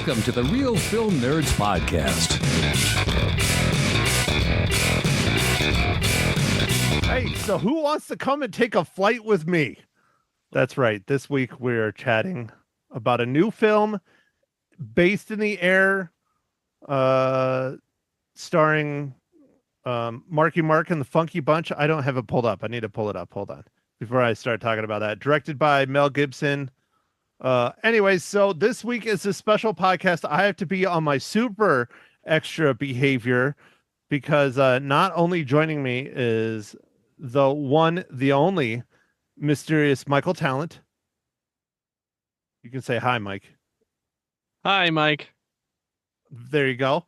Welcome to the Real Film Nerds Podcast. Hey, so who wants to come and take a flight with me? That's right. This week we're chatting about a new film based in the air, starring Marky Mark and the Funky Bunch. I don't have it pulled up. I need to pull it up. Hold on. Before I start talking about that. Directed by Mel Gibson. Anyways, so this week is a special podcast. I have to be on my super extra behavior because not only joining me is the one, the only mysterious Michael Talent. You can say hi, Mike. Hi, Mike. There you go.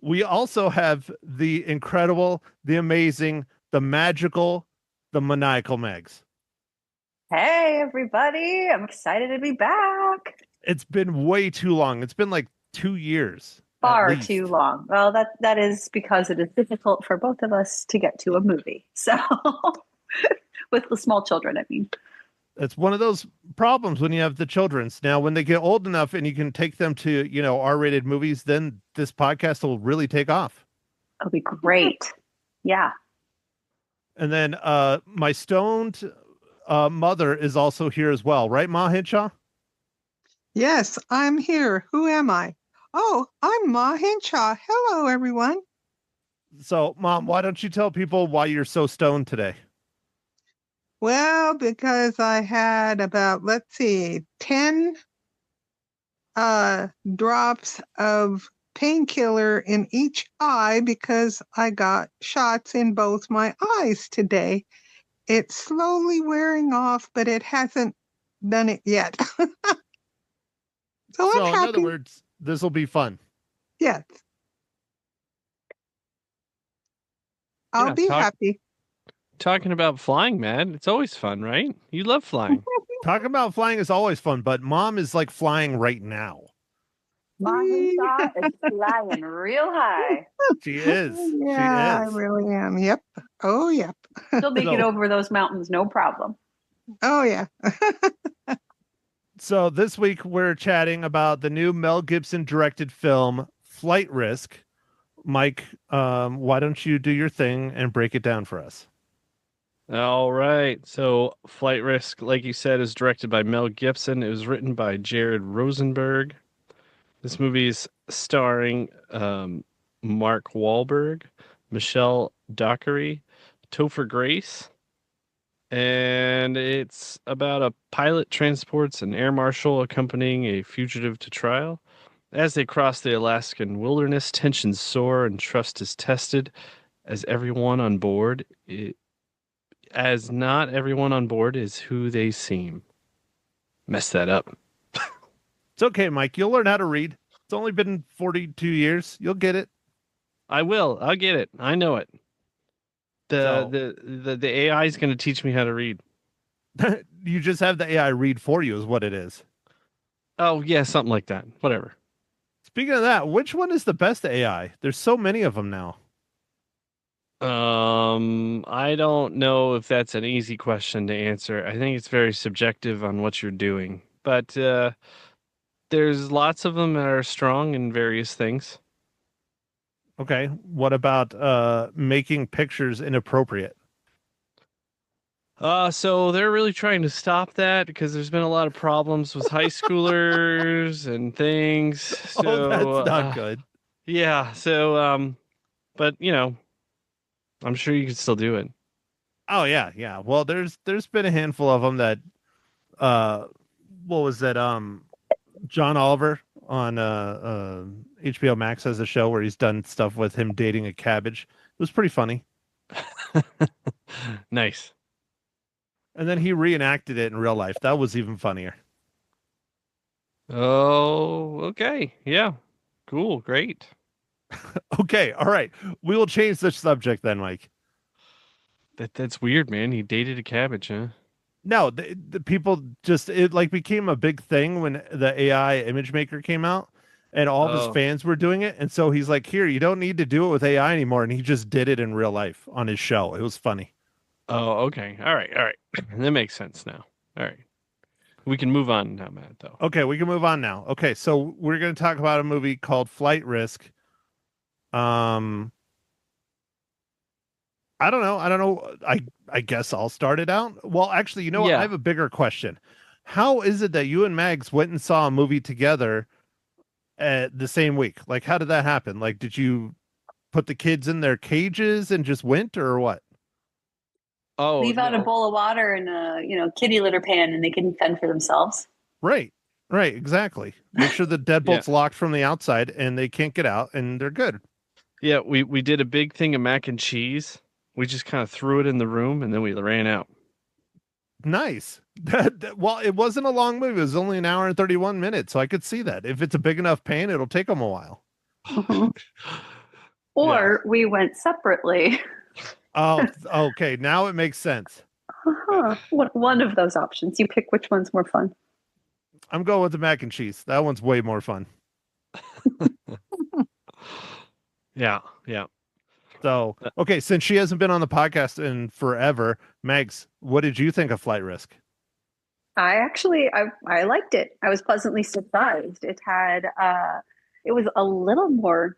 We also have the incredible, the amazing, the magical, the Maniacal Mags. Hey, everybody. I'm excited to be back. It's been way too long. It's been like 2 years. Far too long. Well, that is because it is difficult for both of us to get to a movie. So, with the small children, I mean. It's one of those problems when you have the children's. Now, when they get old enough and you can take them to, R-rated movies, then this podcast will really take off. It'll be great. Yeah. And then my stoned mother is also here as well, right, Ma Hinshaw? Yes, I'm here. Who am I? Oh, I'm Ma Hinshaw. Hello, everyone. So, Mom, why don't you tell people why you're so stoned today? Well, because I had about, 10 drops of painkiller in each eye because I got shots in both my eyes today. It's slowly wearing off, but it hasn't done it yet. So I'm happy. In other words, this will be fun. Yes. I'll be happy. Talking about flying, man. It's always fun, right? You love flying. Talking about flying is always fun, but Mom is like flying right now. Mommy is flying real high. She is. Yeah, She is. I really am. Yep. Oh, yep. She'll make it over those mountains, no problem. Oh, yeah. So this week we're chatting about the new Mel Gibson directed film, Flight Risk. Mike, why don't you do your thing and break it down for us? All right. So Flight Risk, like you said, is directed by Mel Gibson. It was written by Jared Rosenberg. This movie is starring Mark Wahlberg, Michelle Dockery, Topher Grace, and it's about a pilot transports an air marshal accompanying a fugitive to trial. As they cross the Alaskan wilderness, tensions soar and trust is tested as not everyone on board is who they seem. Messed that up. It's okay, Mike. You'll learn how to read. It's only been 42 years. You'll get it. I will. I'll get it. I know it. The AI is going to teach me how to read. You just have the AI read for you is what it is. Oh, yeah, something like that. Whatever. Speaking of that, which one is the best AI? There's so many of them now. I don't know if that's an easy question to answer. I think it's very subjective on what you're doing. But there's lots of them that are strong in various things. Okay. What about making pictures inappropriate? So they're really trying to stop that because there's been a lot of problems with high schoolers and things. So, that's not good. Yeah. So, but I'm sure you could still do it. Oh yeah, yeah. Well, there's been a handful of them that, what was that? John Oliver on HBO Max has a show where he's done stuff with him dating a cabbage. It was pretty funny. Nice. And then he reenacted it in real life. That was even funnier. Oh, okay. Yeah. Cool. Great. Okay. All right. We will change the subject then, Mike. That's weird, man. He dated a cabbage, huh? No, the people just, it like became a big thing when the AI image maker came out and all of his fans were doing it. And so he's like, here, you don't need to do it with AI anymore. And he just did it in real life on his show. It was funny. Oh, okay. All right. That makes sense now. All right. We can move on now, Matt, though. Okay, we can move on now. Okay, so we're going to talk about a movie called Flight Risk. I don't know. I guess I'll start it out. Well, actually, you know what? I Yeah. have a bigger question. How is it that you and Mags went and saw a movie together at the same week? Like, how did that happen? Like, did you put the kids in their cages and just went, or what? Oh, Leave out a no. bowl of water and a kitty litter pan, and they can fend for themselves. Right, exactly. Make sure the deadbolt's locked from the outside and they can't get out, and they're good. Yeah, we did a big thing of mac and cheese. We just kind of threw it in the room and then we ran out. Nice. Well, it wasn't a long movie. It was only an hour and 31 minutes, so I could see that. If it's a big enough pan, it'll take them a while. Mhm. Or we went separately. Oh, okay. Now it makes sense. One of those options. You pick which one's more fun. I'm going with the mac and cheese. That one's way more fun. Yeah. So, okay, since she hasn't been on the podcast in forever, Megs, what did you think of Flight Risk? I liked it. I was pleasantly surprised. It was a little more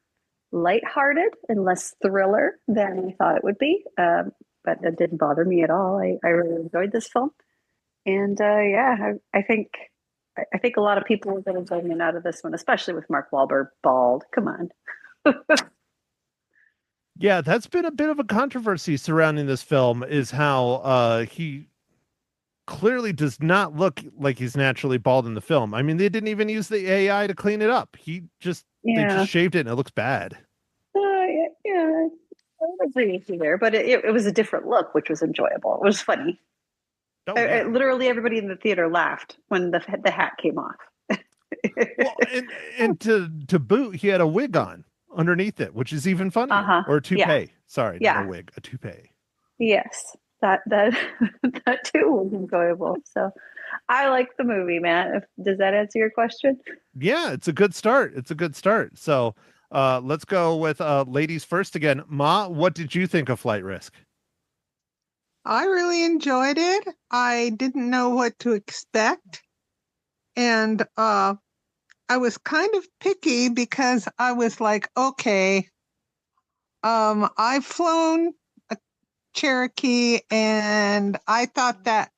lighthearted and less thriller than I thought it would be. But it didn't bother me at all. I really enjoyed this film. And I think a lot of people are going to enjoy out of this one, especially with Mark Wahlberg bald. Come on. Yeah, that's been a bit of a controversy surrounding this film, is how he clearly does not look like he's naturally bald in the film. I mean, they didn't even use the AI to clean it up. They just shaved it and it looks bad. I agree with you there, but it was a different look, which was enjoyable. It was funny. Oh, yeah. Literally everybody in the theater laughed when the hat came off. Well, and to boot, he had a wig on underneath it, which is even funnier. Or a toupee. Yeah. Sorry, not a wig, a toupee. Yes, that that too was enjoyable. So I like the movie, Matt. Does that answer your question? Yeah, it's a good start. So let's go with ladies first again. Ma, what did you think of Flight Risk? I really enjoyed it. I didn't know what to expect. And I was kind of picky because I was like, okay, I've flown a Cherokee and I thought that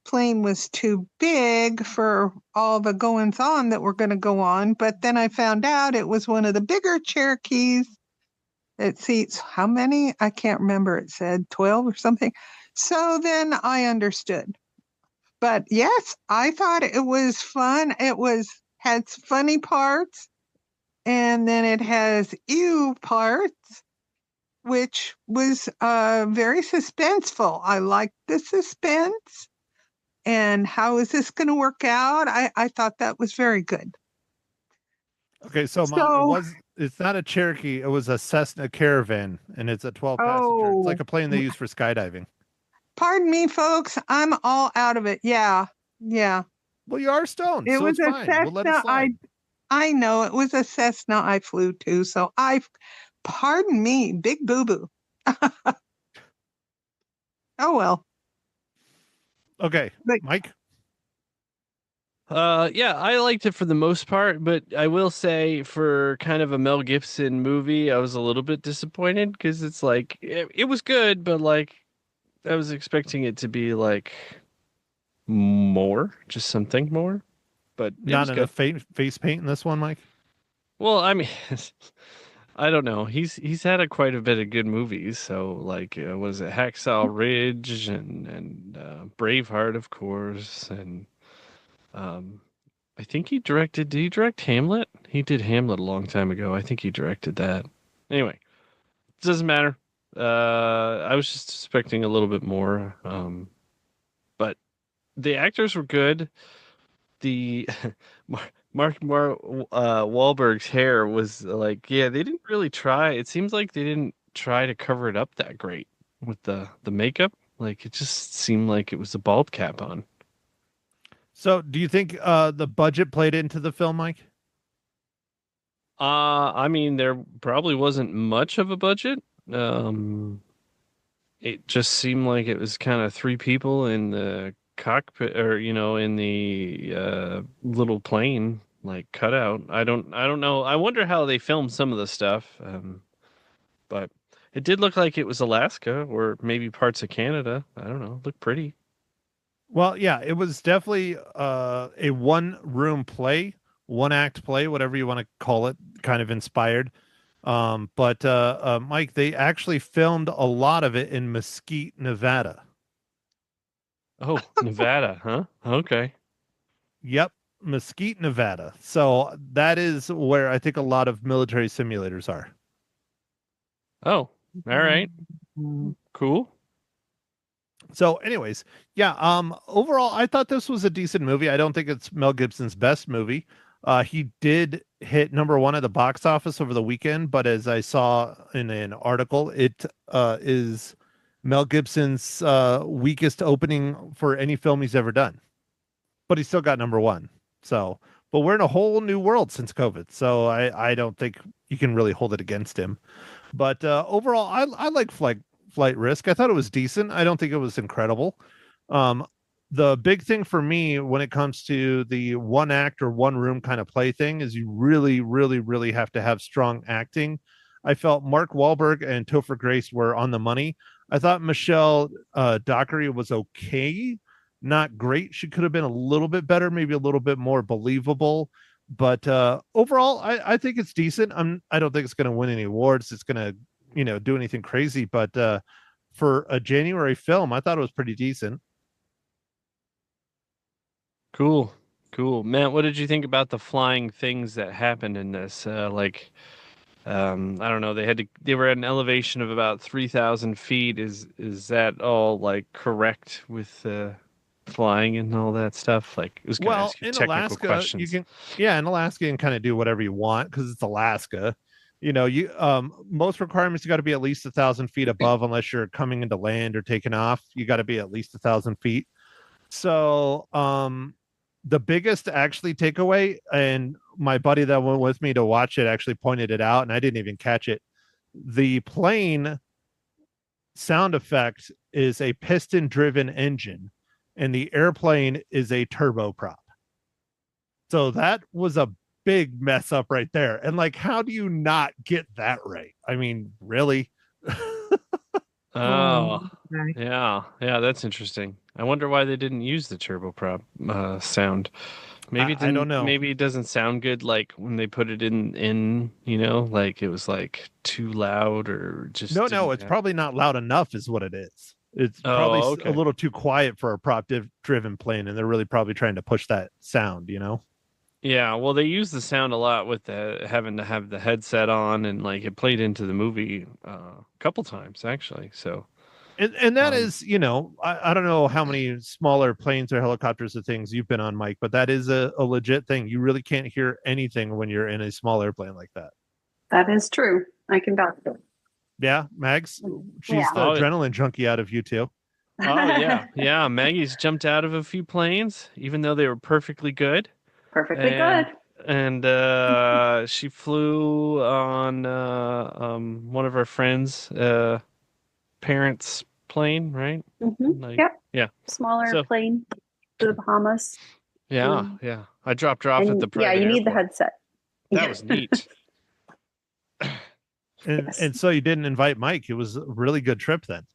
plane was too big for all the goings on that were going to go on. But then I found out it was one of the bigger Cherokees. It seats how many? I can't remember. It said 12 or something. So then I understood. But yes, I thought it was fun. Had funny parts, and then it has ew parts, which was very suspenseful. I liked the suspense, and how is this going to work out? I thought that was very good. Okay, so Mom, it's not a Cherokee, it was a Cessna Caravan, and it's a 12 passenger. It's like a plane they use for skydiving. Pardon me, folks. I'm all out of it. Yeah. Well, you are stoned, It so was it's a fine. Cessna. We'll let it slide. I know it was a Cessna I flew to, so pardon me, big boo-boo. Oh, well. Okay, Mike? Yeah, I liked it for the most part, but I will say for kind of a Mel Gibson movie, I was a little bit disappointed because it's like it was good, but like I was expecting it to be like just something more. But Not enough face paint in this one, Mike? Well, I mean, I don't know. He's had quite a bit of good movies. So like, was it Hacksaw Ridge and Braveheart, of course, and I think he directed. Did he direct Hamlet? He did Hamlet a long time ago. I think he directed that. Anyway, it doesn't matter. I was just expecting a little bit more. But the actors were good. The Mark Wahlberg's hair was like, yeah, they didn't really try. It seems like they didn't try to cover it up that great with the makeup. Like it just seemed like it was a bald cap on. So do you think the budget played into the film, Mike? I mean, there probably wasn't much of a budget. It just seemed like it was kind of three people in the cockpit, or in the little plane like cutout. I don't know. I wonder how they filmed some of the stuff. But it did look like it was Alaska or maybe parts of Canada. I don't know. It looked pretty. Well, yeah, it was definitely a one room play, one act play, whatever you want to call it, kind of inspired. But Mike, they actually filmed a lot of it in Mesquite, Nevada. Oh, Nevada, huh? Okay. Yep, Mesquite, Nevada. So that is where I think a lot of military simulators are. Oh, all right. Cool. So, anyways, yeah. Overall, I thought this was a decent movie. I don't think it's Mel Gibson's best movie. He did hit #1 at the box office over the weekend, but as I saw in an article, it is Mel Gibson's weakest opening for any film he's ever done. But he still got #1. So, but we're in a whole new world since COVID, so I don't think you can really hold it against him. But overall, I like Flight Risk. I thought it was decent. I don't think it was incredible. The big thing for me when it comes to the one act or one room kind of play thing is you really, really, really have to have strong acting. I felt Mark Wahlberg and Topher Grace were on the money. I thought Michelle Dockery was okay, not great. She could have been a little bit better, maybe a little bit more believable. But overall, I think it's decent. I don't think it's going to win any awards. It's going to do anything crazy, but for a January film, I thought it was pretty decent. Cool. Matt, what did you think about the flying things that happened in this? I don't know, they were at an elevation of about 3,000 feet. Is that all like correct with flying and all that stuff? Like, it was going to ask you in technical Alaska, questions. in Alaska you can kind of do whatever you want because it's Alaska. Most requirements, you got to be at least 1,000 feet above unless you're coming into land or taking off. You got to be at least 1,000 feet. So the biggest actually takeaway, and my buddy that went with me to watch it actually pointed it out, and I didn't even catch it. The plane sound effect is a piston driven engine, and the airplane is a turboprop. So that was a big mess up right there. And like, how do you not get that right? I mean, really? Oh, Right. yeah, that's interesting. I wonder why they didn't use the turboprop sound. Maybe it I didn't. don't know. Maybe it doesn't sound good, like when they put it in. Like it was like too loud or just. No, didn't it's have- probably not loud enough, is what it is. It's probably Oh, a okay. little too quiet for a driven plane, and they're really probably trying to push that sound. Yeah, well, they use the sound a lot with the having to have the headset on, and like it played into the movie a couple times actually. So, And that um, is, I don't know how many smaller planes or helicopters or things you've been on, Mike, but that is a legit thing. You really can't hear anything when you're in a small airplane like that. That is true. I can vouch for it. Yeah, Mags, she's Yeah. the adrenaline junkie out of you two. oh yeah. Maggie's jumped out of a few planes, even though they were perfectly good. Perfectly And good. and she flew on one of our friends' parents' plane, right? Like, Yep. yeah. Smaller So- plane to the Bahamas. Yeah. I dropped her off at the And yeah, private you need the airport. headset. That was neat. And Yes. and so you didn't invite Mike. It was a really good trip then.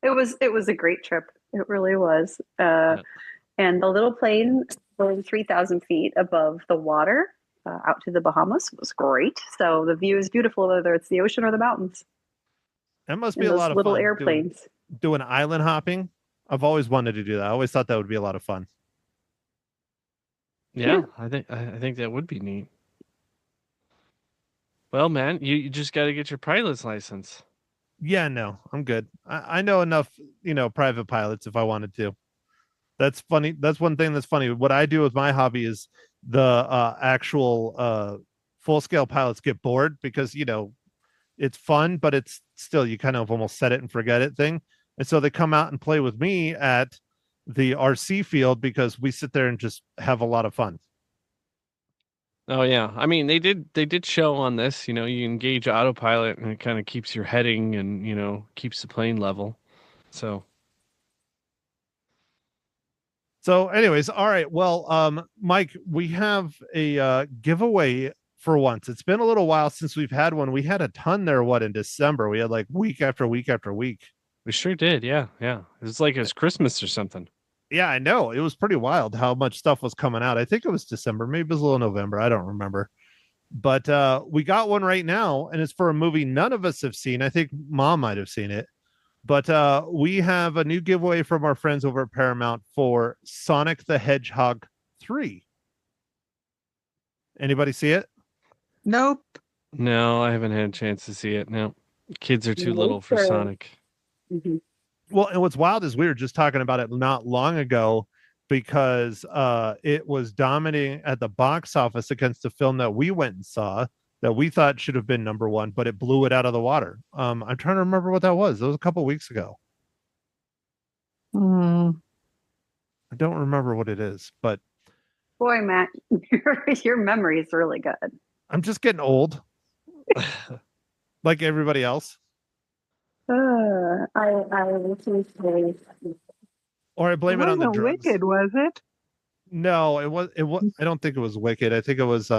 It was a great trip. It really was. Yeah. And the little plane going 3,000 feet above the water out to the Bahamas was great. So the view is beautiful, whether it's the ocean or the mountains. That must And be a those lot of little fun airplanes. doing island hopping. I've always wanted to do that. I always thought that would be a lot of fun. Yeah, I think that would be neat. Well, man, you just got to get your pilot's license. Yeah, no, I'm good. I know enough, private pilots if I wanted to. That's funny. That's one thing that's funny. What I do with my hobby is the actual full scale pilots get bored because, it's fun, but it's still, you kind of almost set it and forget it thing. And so they come out and play with me at the RC field because we sit there and just have a lot of fun. Oh yeah, I mean they did show on this. You engage autopilot and it kind of keeps your heading and keeps the plane level. So So, anyways, all right. Well, Mike, we have a giveaway for once. It's been a little while since we've had one. We had a ton there. What in December? We had like week after week after week. We sure did. Yeah, yeah. It was like it was Christmas or something. Yeah, I know. It was pretty wild how much stuff was coming out. I think it was December, maybe it was a little November. I don't remember. But we got one right now, and it's for a movie none of us have seen. I think Mom might have seen it. But we have a new giveaway from our friends over at Paramount for Sonic the Hedgehog 3. Anybody see it? Nope. No, I haven't had a chance to see it. No, kids are too little for Sure. Sonic. Mhm. Well, and what's wild is we were just talking about it not long ago because it was dominating at the box office against the film that we went and saw that we thought should have been number one, but it blew it out of the water. I'm trying to remember what that was. It was a couple weeks ago. Hmm. I don't remember what it is, but Boy, Matt, your memory is really good. I'm just getting old, like everybody else. I listened to Or I blame it on the wasn't drugs. Wicked, was it? No, it was. I don't think it was Wicked. I think it was.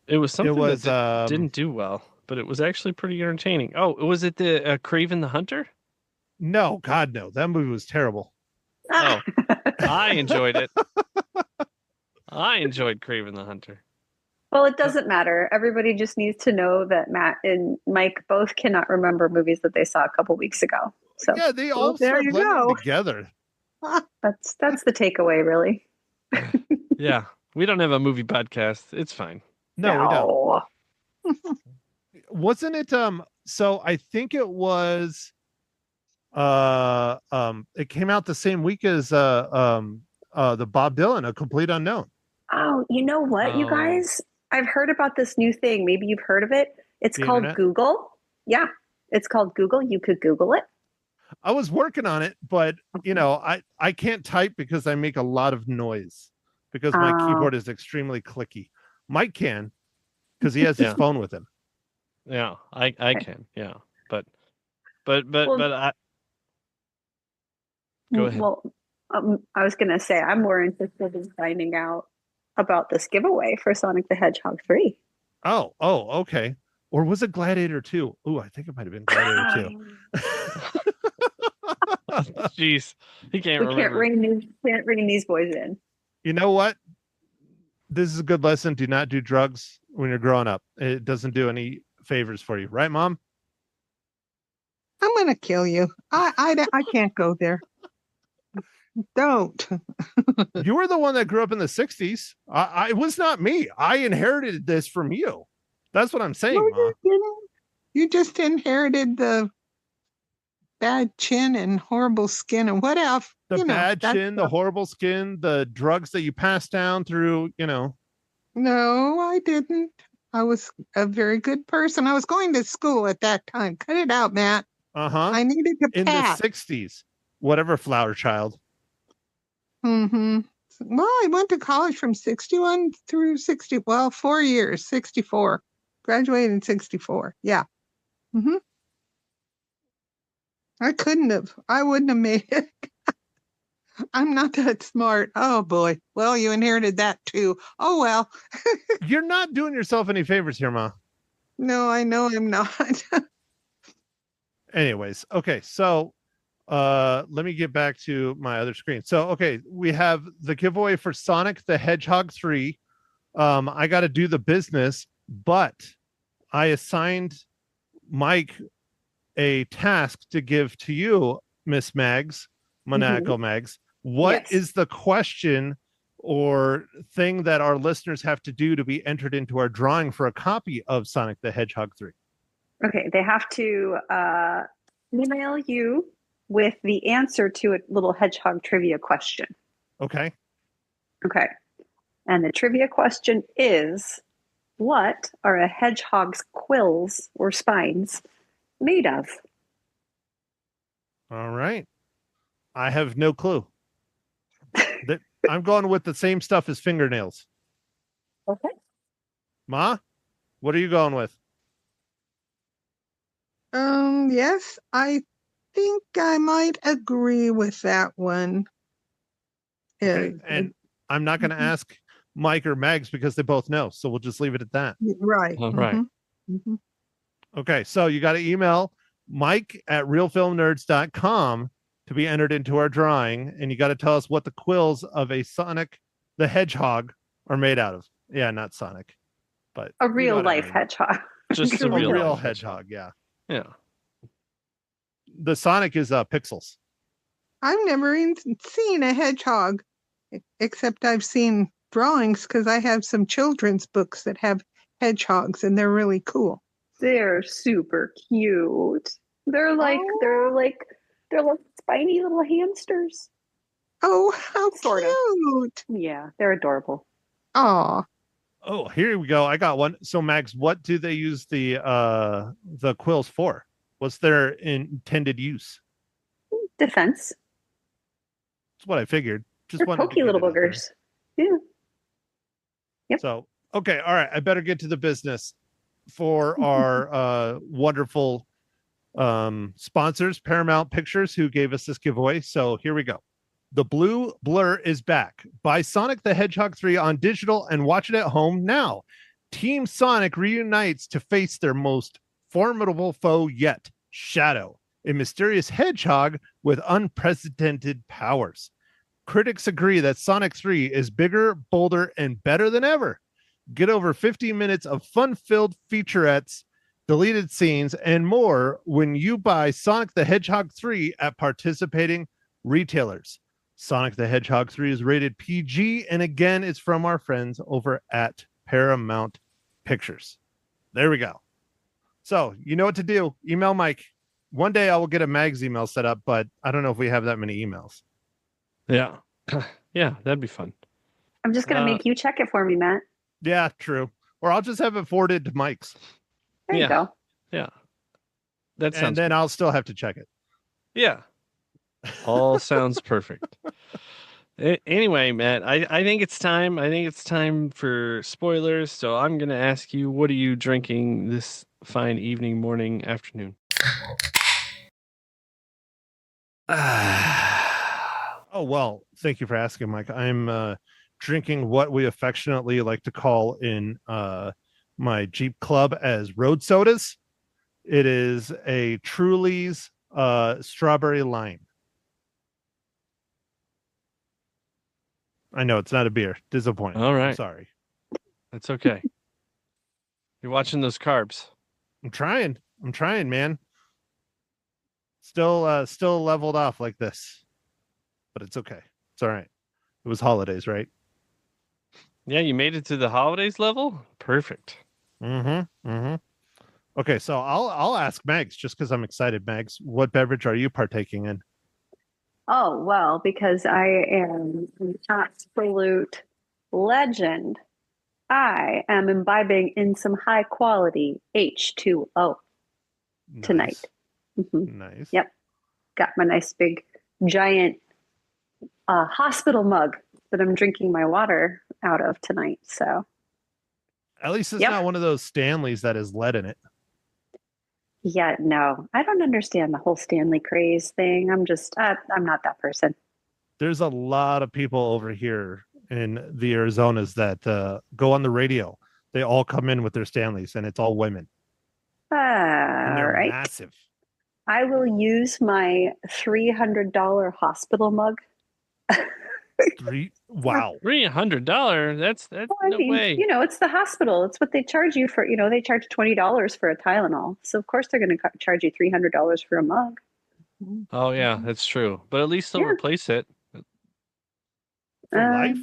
It was something was, that didn't do well, but it was actually pretty entertaining. Oh, was it the Craven the Hunter? No, God, no. That movie was terrible. Oh, I enjoyed it. I enjoyed Craven the Hunter. Well, it doesn't matter. Everybody just needs to know that Matt and Mike both cannot remember movies that they saw a couple weeks ago. So Yeah, they all Well, there start you blending go. together. that's the takeaway, really. Yeah, we don't have a movie podcast. It's fine. No, we don't. No. Wasn't it? So I think it was. It came out the same week as the Bob Dylan, A Complete Unknown. Oh, you know what, you Oh. guys? I've heard about this new thing. Maybe you've heard of it. It's The called internet? Google. Yeah, it's called Google. You could Google it. I was working on it, but I can't type because I make a lot of noise because my Oh. keyboard is extremely clicky. Mike can because he has his Yeah. phone with him. Yeah, I can. Yeah, but Well- I Go ahead. Well, I was going to say I'm more interested in finding out about this giveaway for Sonic the Hedgehog 3. Oh, okay. Or was it Gladiator 2? Oh, I think it might have been Gladiator 2. jeez, he can't We remember. can't rein these boys in. You know what? This is a good lesson. Do not do drugs when you're growing up. It doesn't do any favors for you, right, Mom? I'm going to kill you. I can't go there. Don't. You were the one that grew up in the 60s. It was not me. I inherited this from you. That's what I'm saying, No, Ma. you didn't. You just inherited the bad chin and horrible skin and what else? The bad that chin, the stuff. horrible skin, the drugs that you passed down through, No, I didn't. I was a very good person. I was going to school at that time. Cut it out, Matt. Uh-huh. I needed to In pass. the 60s. Whatever, flower child. Mm-hmm. Well, I went to college from 61 through 60. Well, 4 years, 64. Graduated in 64. Yeah. Mm-hmm. I couldn't have. I wouldn't have made it. I'm not that smart. Oh, boy. Well, you inherited that too. Oh, well. You're not doing yourself any favors here, Ma. No, I know I'm not. Anyways, okay, so let me get back to my other screen. So okay, we have the giveaway for Sonic the Hedgehog 3. I got to do the business, but I assigned Mike a task to give to you, Miss Mags, Maniacal Mags. What is Yes. the question or thing that our listeners have to do to be entered into our drawing for a copy of Sonic the Hedgehog 3? Okay, they have to email you with the answer to a little hedgehog trivia question. Okay. Okay. And the trivia question is, what are a hedgehog's quills or spines made of? All right. I have no clue. I'm going with the same stuff as fingernails. Okay. Ma, what are you going with? Yes, I think I might agree with that one. Okay. Uh, And I'm not going to ask Mike or Megs because they both know. So we'll just leave it at that. right. All right. Mhm. Okay. So you got to email mike@realfilmnerds.com to be entered into our drawing. And you got to tell us what the quills of a Sonic the Hedgehog are made out of. Yeah, not Sonic, but A you know real what I life mean. hedgehog. Just A a real, real life hedgehog. Yeah. Yeah. The Sonic is pixels. I've never even seen a hedgehog, except I've seen drawings because I have some children's books that have hedgehogs, and they're really cool. They're super cute. They're like spiny little hamsters. Oh, how Sort of. cute! Yeah, they're adorable. Aw, Oh, here we go. I got one. So Max, what do they use the quills for? What's their intended use? Defense. That's what I figured. Just They're wanted to pokey get little it out there. boogers. Yeah. Yep. So, okay, all right. I better get to the business for our wonderful sponsors, Paramount Pictures, who gave us this giveaway. So here we go. The Blue Blur is back. Buy Sonic the Hedgehog 3 on digital and watch it at home now. Team Sonic reunites to face their most formidable foe yet, Shadow, a mysterious hedgehog with unprecedented powers. Critics agree that Sonic 3 is bigger, bolder, and better than ever. Get over 50 minutes of fun-filled featurettes, deleted scenes, and more when you buy Sonic the Hedgehog 3 at participating retailers. Sonic the Hedgehog 3 is rated PG, and again, it's from our friends over at Paramount Pictures. There we go. So, you know what to do. Email Mike. One day I will get a Mags email set up, but I don't know if we have that many emails. Yeah. Yeah, that'd be fun. I'm just gonna make you check it for me, Matt. Yeah, true. Or I'll just have it forwarded to Mike's. There you go. Yeah. That sounds And then I'll still have to check it. Yeah. All sounds perfect. Anyway, Matt, I think it's time. I think it's time for spoilers. So I'm going to ask you, what are you drinking this fine evening, morning, afternoon? Oh, well, thank you for asking, Mike. I'm drinking what we affectionately like to call in my Jeep Club as road sodas. It is a Truly's strawberry lime. I know it's not a beer. Disappointing. All right. I'm sorry. That's okay. You're watching those carbs. I'm trying, man. Still leveled off like this, but it's okay. It's all right. It was holidays, right? Yeah, you made it to the holidays level? Perfect. Mm-hmm. Okay, so I'll ask Mags just because I'm excited. Mags, what beverage are you partaking in? Oh, well, because I am an absolute legend, I am imbibing in some high quality H2O tonight. Mhm. Nice. Yep. Got my nice big giant hospital mug that I'm drinking my water out of tonight. So At least it's Yep. not one of those Stanleys that has lead in it. yeah, no, I don't understand the whole Stanley craze thing. I'm not that person. There's a lot of people over here in the Arizonas that go on the radio. They all come in with their Stanleys, and it's all women. And All they're right. massive. I will use my $300 hospital mug. Wow. $300? That's Well, I no mean, way. it's the hospital. It's what they charge you for. They charge $20 for a Tylenol. So of course they're going to charge you $300 for a mug. Oh yeah, that's true. But at least they'll Yeah. replace it. For life?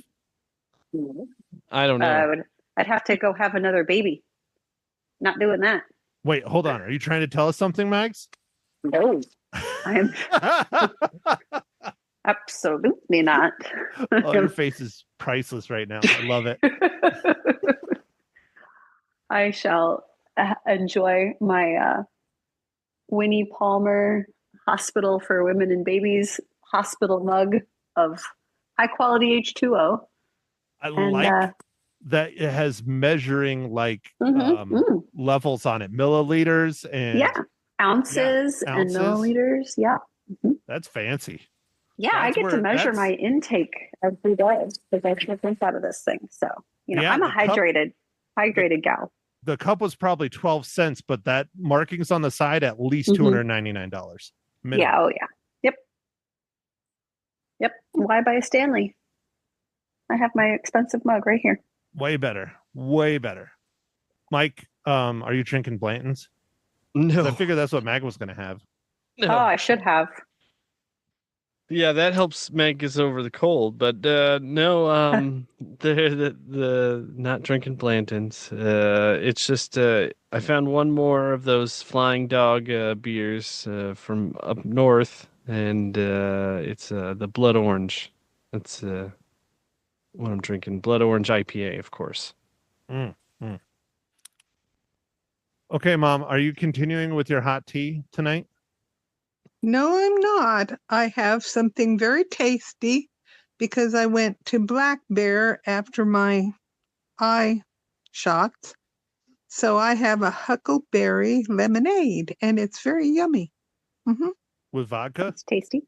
I don't know. I'd have to go have another baby. Not doing that. Wait, hold on. Are you trying to tell us something, Mags? No, I am absolutely not. Oh, your face is priceless right now. I love it. I shall enjoy my Winnie Palmer Hospital for Women and Babies hospital mug of high quality H2O. I like that it has measuring like levels on it, milliliters and yeah, Ounces and ounces. milliliters. Yeah. Mhm. That's fancy. Yeah, I That's get to where- measure that's- my intake every day because I take drink out of this thing. So, Yeah, I'm a the cup- hydrated gal. The cup was probably 12 cents, but that markings on the side at least Mhm. $299. minimum. Yeah, oh yeah. Yep. Why buy a Stanley? I have my expensive mug right here. Way better. Way better. Mike, are you drinking Blanton's? 'Cause No, I figured that's what Mag was going to have. no. Oh, I should have. Yeah, that helps make us over the cold, but no, the not drinking Blantons. It's just I found one more of those Flying Dog beers from up north, and it's the Blood Orange. That's what I'm drinking. Blood Orange IPA, of course. Okay, Mom, are you continuing with your hot tea tonight? No, I'm not. I have something very tasty because I went to Black Bear after my eye shots. So I have a huckleberry lemonade, and it's very yummy. With vodka? It's tasty.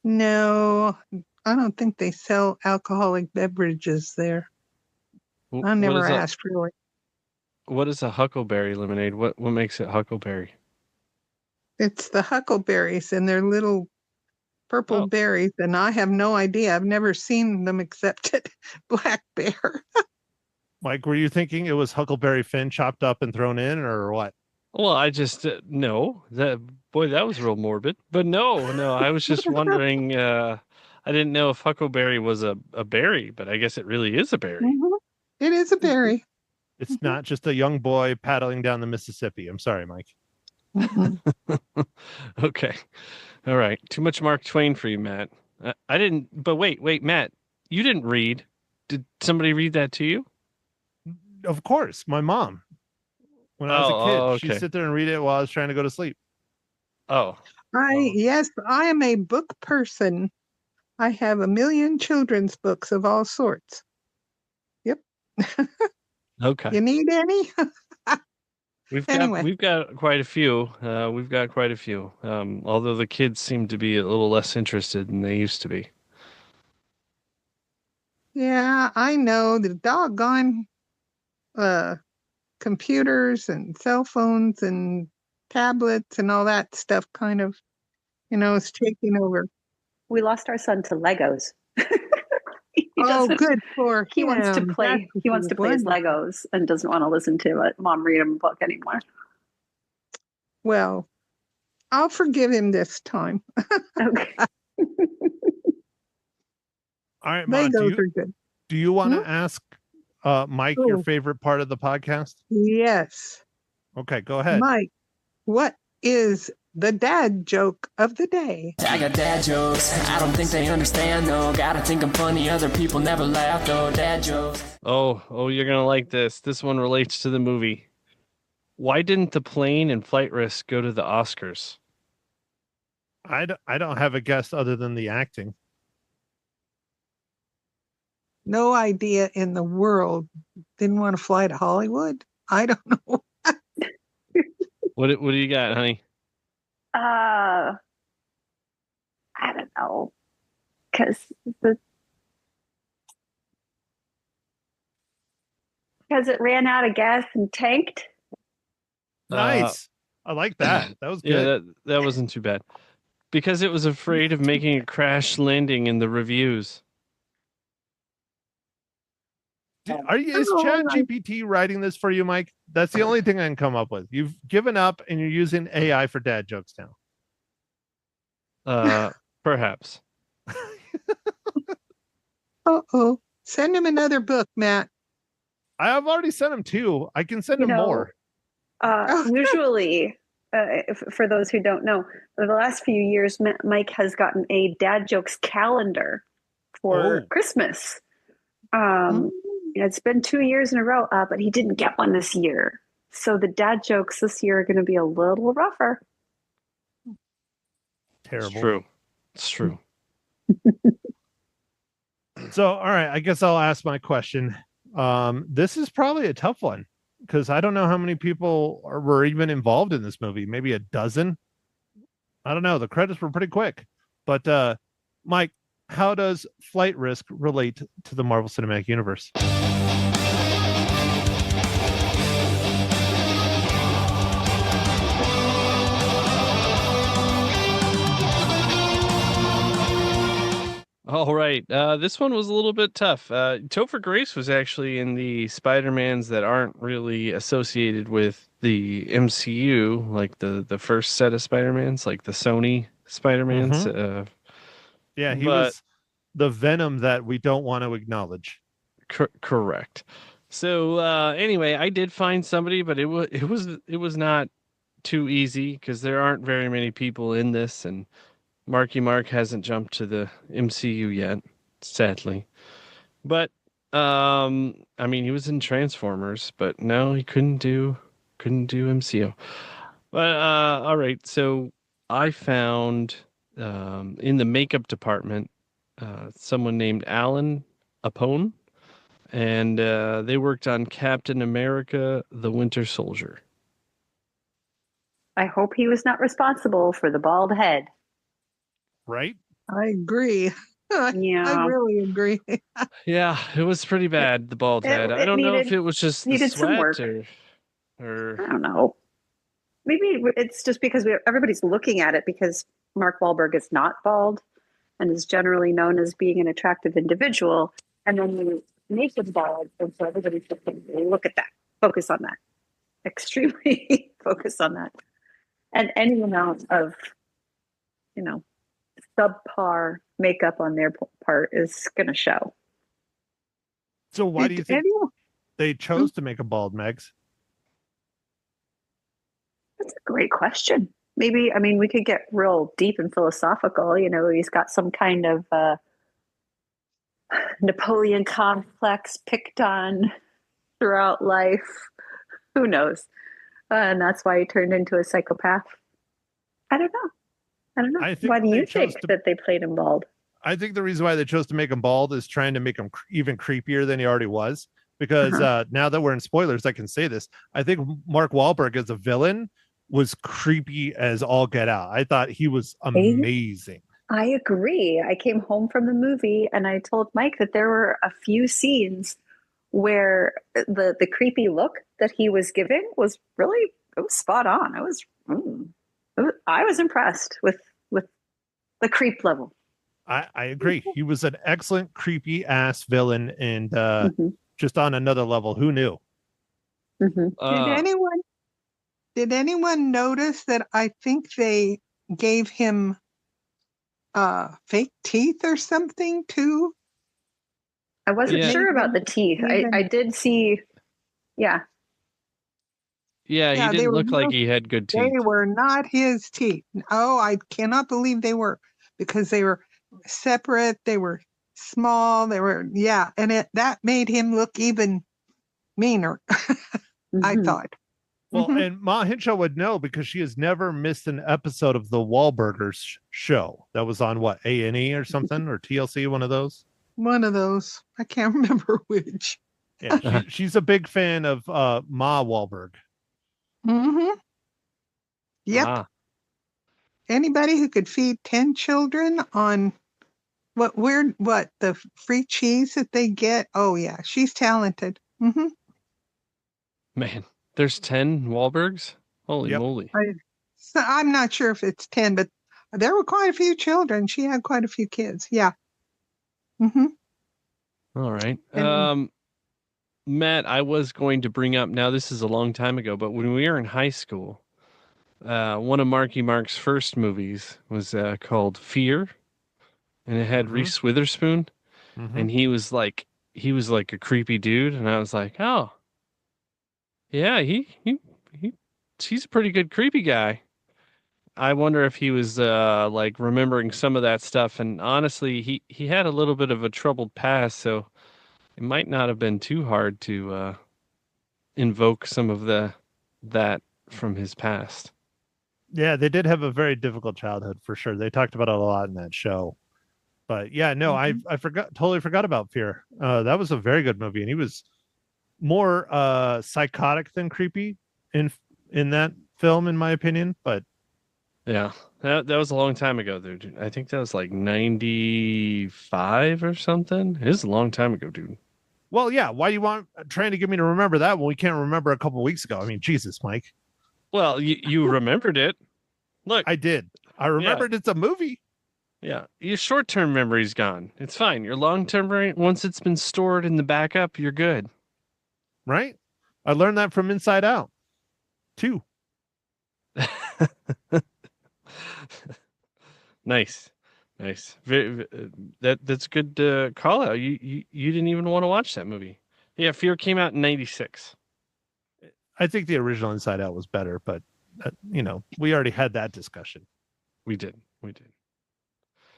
No, I don't think they sell alcoholic beverages there. I never asked, really. What is a huckleberry lemonade? What makes it huckleberry? It's the huckleberries and they're little purple berries, and I have no idea. I've never seen them except at Black Bear. Mike, were you thinking it was Huckleberry Finn chopped up and thrown in, or what? Well, I just no. That was real morbid. But no. I was just wondering. I didn't know if huckleberry was a berry, but I guess it really is a berry. Mhm. It is a berry. It's not just a young boy paddling down the Mississippi. I'm sorry, Mike. Mhm. Okay. All right. Too much Mark Twain for you, Matt. I didn't. But wait, Matt. You didn't read. Did somebody read that to you? Of course, my mom. When I was a kid, she'd sit there and read it while I was trying to go to sleep. Oh. Yes, I am a book person. I have a million children's books of all sorts. Yep. Okay. You need any? We've Anyway. got quite a few. Although the kids seem to be a little less interested than they used to be. Yeah, I know the doggone computers and cell phones and tablets and all that stuff kind of, is taking over. We lost our son to Legos. He Oh, doesn't- good for He wants to him. play. That's He wants to play his wonderful. Legos and doesn't want to listen to it. Mom read him a book anymore. Well, I'll forgive him this time. Okay. All right, Mom, Legos are good. do you want to ask Mike your Oh. favorite part of the podcast? Yes. Okay, go ahead. Mike, what is the dad joke of the day? I got dad jokes. I don't think they understand though. Gotta think I'm funny. Other people never laugh though. Dad jokes. Oh, you're gonna like this. This one relates to the movie. Why didn't the plane and flight risk go to the Oscars? I don't have a guess other than the acting. No idea in the world. Didn't want to fly to Hollywood? I don't know. What do you got, honey? I don't know, because it ran out of gas and tanked. Nice. I like that. That was good. Yeah, that wasn't too bad. Because it was afraid of making a crash landing in the reviews. Is Chat GPT writing this for you, Mike? That's the only thing I can come up with. You've given up and you're using AI for dad jokes now. Perhaps. Uh-oh. Send him another book, Matt. I have already sent him two. I can send him more. Usually, for those who don't know, for the last few years, Mike has gotten a dad jokes calendar for Christmas. It's been 2 years in a row, but he didn't get one this year. So the dad jokes this year are going to be a little rougher. Terrible. It's true. So, all right, I guess I'll ask my question. This is probably a tough one. because I don't know how many people were even involved in this movie. Maybe a dozen. I don't know. The credits were pretty quick. But Mike, how does flight risk relate to the Marvel Cinematic Universe? All right. This one was a little bit tough. Topher Grace was actually in the Spider-Mans that aren't really associated with the MCU, like the first set of Spider-Mans, like the Sony Spider-Mans. Yeah, he but was the Venom that we don't want to acknowledge. correct. So anyway, I did find somebody, but it was not too easy because there aren't very many people in this, and Marky Mark hasn't jumped to the MCU yet, sadly. But I mean, he was in Transformers, but no, he couldn't do MCU. But all right, so I found in the makeup department someone named Alan Apone, and they worked on Captain America: The Winter Soldier. I hope he was not responsible for the bald head. Right? I agree. I Yeah. really agree. Yeah, it was pretty bad, the bald head. I it don't know if needed- it was just the needed some sweat work. or I don't know. Maybe it's just because everybody's looking at it because Mark Wahlberg is not bald and is generally known as being an attractive individual. And then you make him bald, and so everybody's just saying, look at that, focus on that, extremely focus on that. And any amount of, subpar makeup on their part is going to show. So why do you think anyone- they chose to make a bald, Megs? That's a great question. Maybe, we could get real deep and philosophical. He's got some kind of Napoleon complex picked on throughout life. Who knows? And that's why he turned into a psychopath. I don't know. I think Why do they you think chose to- that they played him bald? I think the reason why they chose to make him bald is trying to make him even creepier than he already was. Because now that we're in spoilers, I can say this. I think Mark Wahlberg as a villain was creepy as all get out. I thought he was amazing. I agree. I came home from the movie and I told Mike that there were a few scenes where the creepy look that he was giving was really, it was spot on. I was impressed with the creep level. I agree. He was an excellent creepy ass villain and just on another level. Who knew? Did anyone notice that I think they gave him fake teeth or something too? I wasn't sure about the teeth. I did see, Yeah, he they didn't were look like real- he had good teeth. They were not his teeth. Oh, I cannot believe they were, because they were separate. They were small. They were, and that made him look even meaner, I thought. Well, and Ma Hinshaw would know because she has never missed an episode of the Wahlburgers show that was on what, A&E or something, or TLC, one of those. One of those. I can't remember which. Yeah, she's a big fan of Ma Wahlberg. Yep. Anybody who could feed 10 children on the free cheese that they get. Oh yeah, she's talented. Man, there's 10 Wahlbergs? Holy moly. So I'm not sure if it's 10, but there were quite a few children. She had quite a few kids. Yeah. All right. Matt, I was going to bring up, now this is a long time ago, but when we were in high school, one of Marky Mark's first movies was called Fear, and it had Reese Witherspoon, and he was like a creepy dude, and I was like, oh, yeah, he's a pretty good creepy guy. I wonder if he was like remembering some of that stuff, and honestly, he had a little bit of a troubled past, so it might not have been too hard to invoke some of that from his past. Yeah, they did have a very difficult childhood for sure. They talked about it a lot in that show. But yeah, no, I totally forgot about Fear. That was a very good movie, and he was more psychotic than creepy in that film, in my opinion. But Yeah, that was a long time ago, dude. I think that was like 95 or something. It was a long time ago, dude. well, yeah. Why do you want trying to get me to remember that when we can't remember a couple weeks ago? I mean, Jesus, Mike. Well, you remembered it. Look, I did. I remembered it's a movie. yeah, your short-term memory's gone. It's fine. Your long-term memory, once it's been stored in the backup, you're good. Right? I learned that from Inside Out, too. Nice. That's good call out. You didn't even want to watch that movie. Yeah, Fear came out in 96. I think the original Inside Out was better, but we already had that discussion. We did.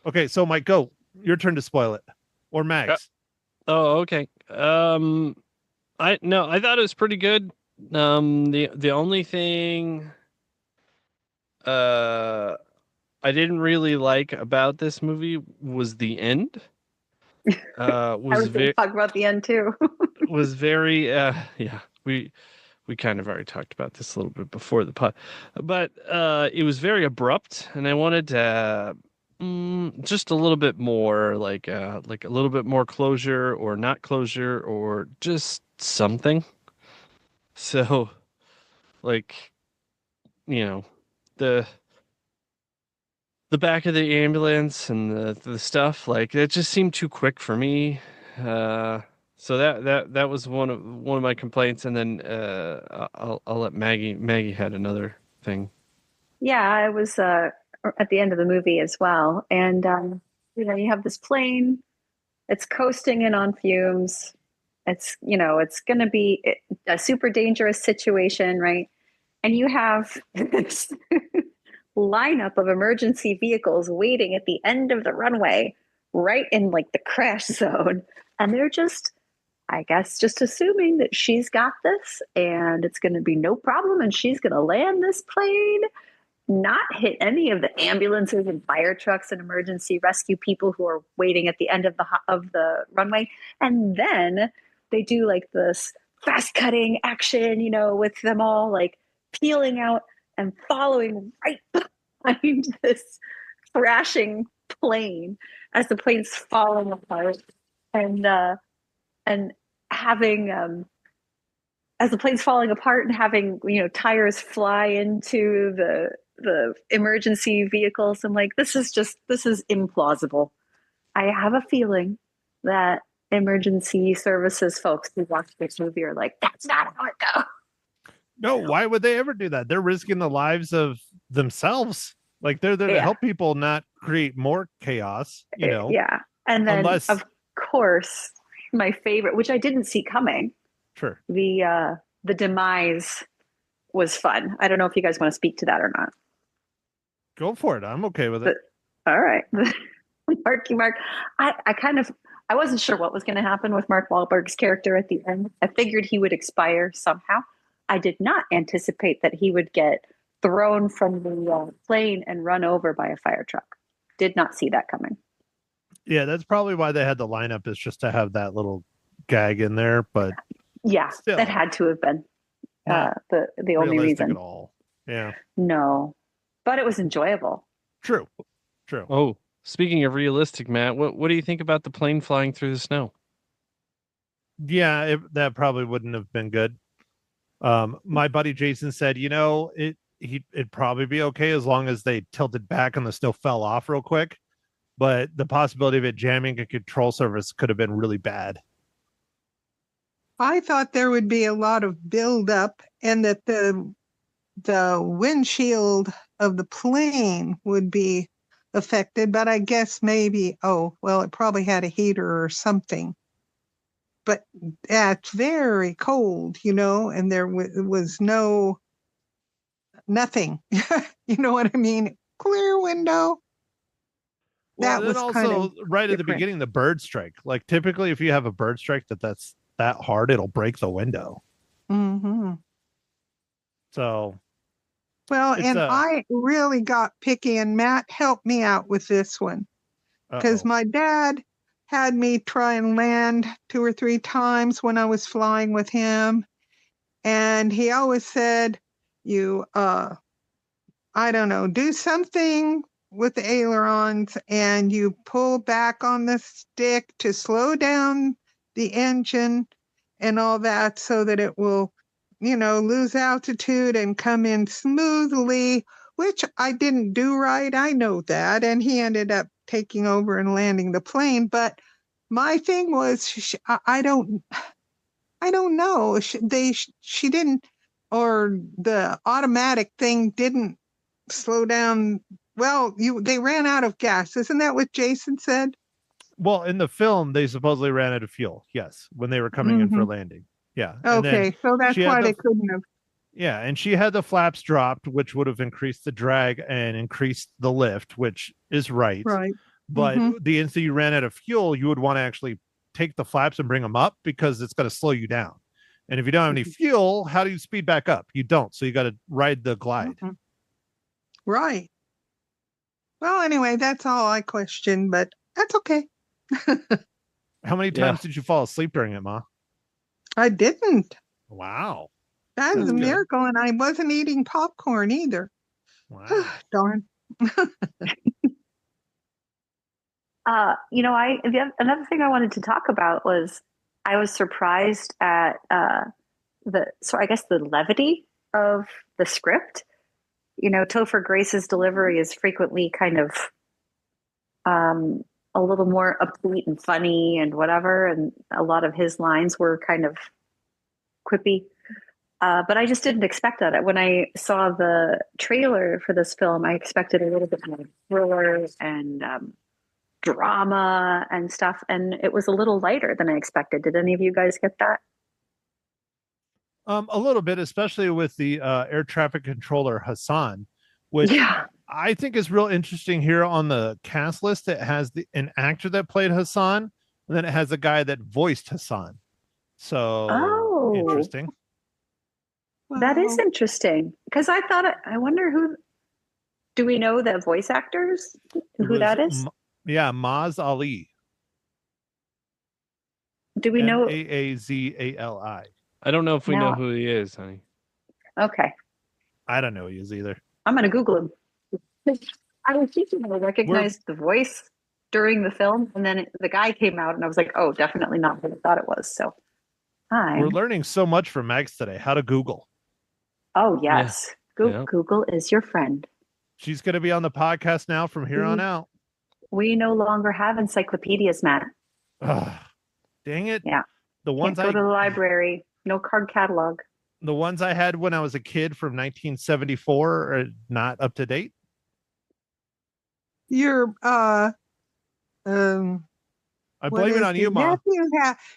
Okay, so Mike, go. Your turn to spoil it, or Max. Oh, okay. I thought it was pretty good. The only thing I didn't really like about this movie was the end. I was going to talk about the end too. Was very we kind of already talked about this a little bit before the pod, but it was very abrupt, and I wanted just a little bit more, like a little bit more closure, or not closure, or just something. So, like, the back of the ambulance and the stuff, like, it just seemed too quick for me. So that was one of my complaints, and then I'll let Maggie had another thing. Yeah, I was at the end of the movie as well, and you have this plane, it's coasting in on fumes. It's it's going to be a super dangerous situation, right? And you have this lineup of emergency vehicles waiting at the end of the runway, right in like the crash zone, and they're just, I guess, just assuming that she's got this and it's going to be no problem, and she's going to land this plane, not hit any of the ambulances and fire trucks and emergency rescue people who are waiting at the end of the runway. And then they do like this fast cutting action, with them all like peeling out and following right behind this crashing plane as the plane's falling apart, and having as the plane's falling apart and having tires fly into the emergency vehicles. I'm like, this is implausible. I have a feeling that emergency services folks who watch this movie are like, that's not how it goes. No, why would they ever do that? They're risking the lives of themselves. Like, they're there to help people, not create more chaos, Yeah. And then, of course, my favorite, which I didn't see coming. Sure. The demise was fun. I don't know if you guys want to speak to that or not. Go for it. I'm okay with it. All right. Marky Mark. I wasn't sure what was going to happen with Mark Wahlberg's character at the end. I figured he would expire somehow. I did not anticipate that he would get thrown from the plane and run over by a fire truck. Did not see that coming. Yeah, that's probably why they had the lineup, is just to have that little gag in there. But yeah, still, that had to have been the only reason. At all. Yeah. No, but it was enjoyable. True. Oh, speaking of realistic, Matt, what do you think about the plane flying through the snow? Yeah, that probably wouldn't have been good. My buddy Jason said, it'd probably be okay as long as they tilted back and the snow fell off real quick. But the possibility of it jamming a control surface could have been really bad. I thought there would be a lot of buildup, and that the windshield of the plane would be affected, but I guess maybe, it probably had a heater or something. But it's very cold, and there was nothing. You know what I mean? Clear window. Well, that was also kind of right different. At the beginning, the bird strike. Like, typically, if you have a bird strike that's that hard, it'll break the window. Mm-hmm. So, well, and I really got picky, and Matt helped me out with this one, because my dad had me try and land 2 or 3 times when I was flying with him. And he always said, you, I don't know, do something with the ailerons and you pull back on the stick to slow down the engine and all that so that it will, lose altitude and come in smoothly, which I didn't do right. I know that. And he ended up taking over and landing the plane. But my thing was, I don't know. She didn't, or the automatic thing didn't slow down. Well, they ran out of gas. Isn't that what Jason said? Well, in the film, they supposedly ran out of fuel. Yes, when they were coming in for landing. Yeah. Okay, so that's why they couldn't have. Yeah, and she had the flaps dropped, which would have increased the drag and increased the lift, which is right. Right. But the instant you ran out of fuel, you would want to actually take the flaps and bring them up because it's going to slow you down. And if you don't have any fuel, how do you speed back up? You don't. So you got to ride the glide. Right. Well, anyway, that's all I questioned, but that's okay. How many times did you fall asleep during it, Ma? I didn't. Wow. That's a miracle, and I wasn't eating popcorn either. Wow. Darn. Another thing I wanted to talk about was I was surprised at the levity of the script. Topher Grace's delivery is frequently kind of a little more upbeat and funny and whatever, and a lot of his lines were kind of quippy. But I just didn't expect that. When I saw the trailer for this film, I expected a little bit more thriller and drama and stuff, and it was a little lighter than I expected. Did any of you guys get that? A little bit, especially with the air traffic controller Hassan, which I think is real interesting here on the cast list. It has an actor that played Hassan, and then it has a guy that voiced Hassan. So interesting. That is interesting, because I wonder who. Do we know the voice actors? Who that is? Maz Ali. Do we know Aazali? I don't know if we know who he is, honey. Okay. I don't know who he is either. I'm going to Google him. I was thinking I recognized the voice during the film, and then the guy came out, and I was like, oh, definitely not what I thought it was. So, we're learning so much from Mags today. How to Google. Oh, yes. Google is your friend. She's going to be on the podcast now from here on out. We no longer have encyclopedias, Matt. Dang it. Yeah. The ones Can't go to the library. No card catalog. The ones I had when I was a kid from 1974 are not up to date. Your I blame it on you, Mom.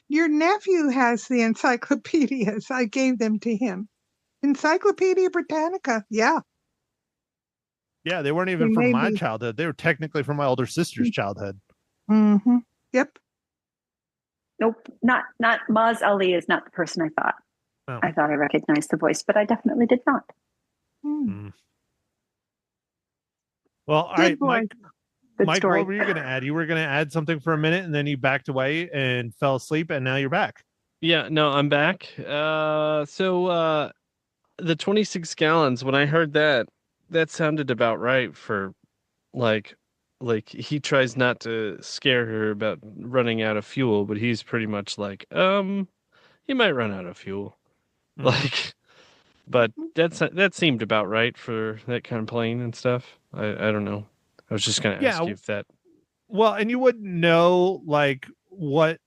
Your nephew has the encyclopedias. I gave them to him. Encyclopedia Britannica. Yeah. Yeah, they weren't even from my childhood. They were technically from my older sister's childhood. Mm-hmm. Yep. Nope. Not Maz Ali is not the person I thought. Oh. I thought I recognized the voice, but I definitely did not. Well, all right, Mike. Mike, story. what were you going to add? You were going to add something for a minute, and then you backed away and fell asleep, and now you're back. Yeah, no, I'm back. So the 26 gallons, when I heard that sounded about right for like he tries not to scare her about running out of fuel, but he's pretty much like, he might run out of fuel. But that seemed about right for that kind of plane and stuff. I don't know. I was just going to ask you if that. Well, and you wouldn't know like what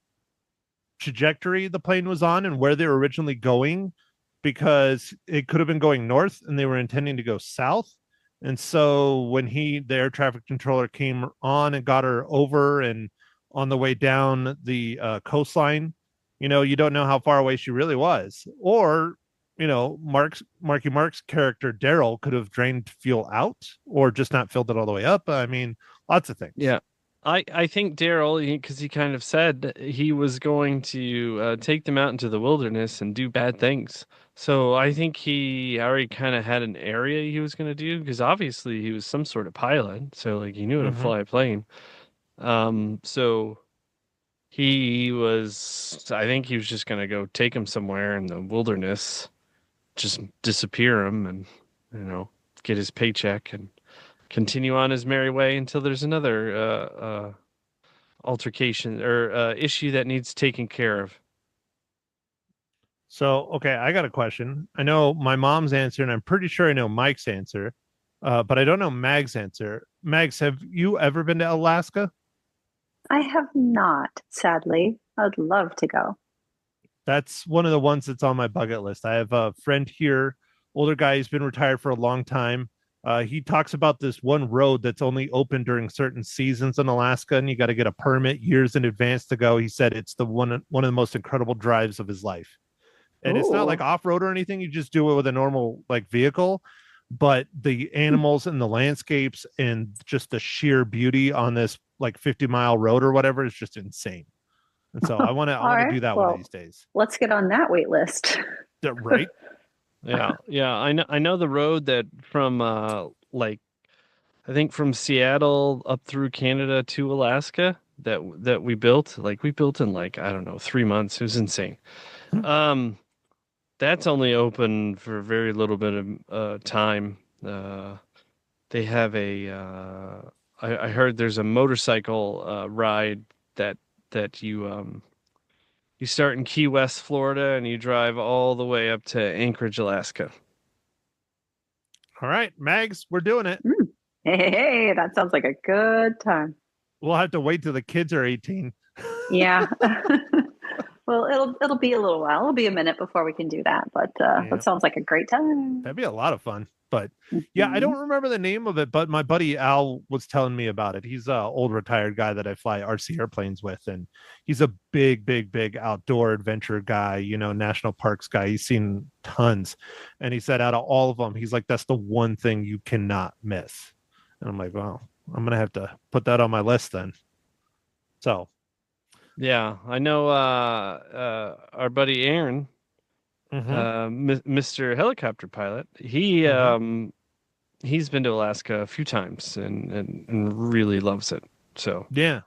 trajectory the plane was on and where they were originally going, because it could have been going north and they were intending to go south. And so when the air traffic controller came on and got her over and on the way down the coastline, you don't know how far away she really was. Or, Marky Mark's character, Daryl, could have drained fuel out or just not filled it all the way up. I mean, lots of things. Yeah. I think Daryl, because he kind of said he was going to take them out into the wilderness and do bad things. So I think he already kind of had an area he was going to do, because obviously he was some sort of pilot. So he knew how to fly a plane. So I think he was just going to go take him somewhere in the wilderness, just disappear him and, get his paycheck and continue on his merry way until there's another altercation or issue that needs taken care of. So, okay, I got a question. I know my mom's answer, and I'm pretty sure I know Mike's answer, but I don't know Mag's answer. Mags, have you ever been to Alaska? I have not, sadly. I'd love to go. That's one of the ones that's on my bucket list. I have a friend here, older guy. He's been retired for a long time. He talks about this one road that's only open during certain seasons in Alaska, and you got to get a permit years in advance to go. He said it's one of the most incredible drives of his life. And It's not like off-road or anything. You just do it with a normal vehicle, but the animals and the landscapes and just the sheer beauty on this 50-mile road or whatever is just insane. And so I want to do that one of these days. Let's get on that wait list. Right? Yeah. I know the road that from I think from Seattle up through Canada to Alaska that we built. We built in I don't know 3 months. It was insane. That's only open for a very little bit of time. They have I heard there's a motorcycle ride that you start in Key West, Florida, and you drive all the way up to Anchorage, Alaska. All right, Mags, we're doing it. Hey, that sounds like a good time. We'll have to wait till the kids are 18. Yeah. Well, it'll be a little while. It'll be a minute before we can do that, but that sounds like a great time. That'd be a lot of fun. But yeah, I don't remember the name of it, but my buddy Al was telling me about it. He's an old retired guy that I fly RC airplanes with, and he's a big outdoor adventure guy, national parks guy. He's seen tons. And he said out of all of them, he's like, that's the one thing you cannot miss. And I'm like, well, I'm going to have to put that on my list then. So. Yeah, I know our buddy Aaron, Mr. Helicopter Pilot. He's been to Alaska a few times and really loves it. So yeah,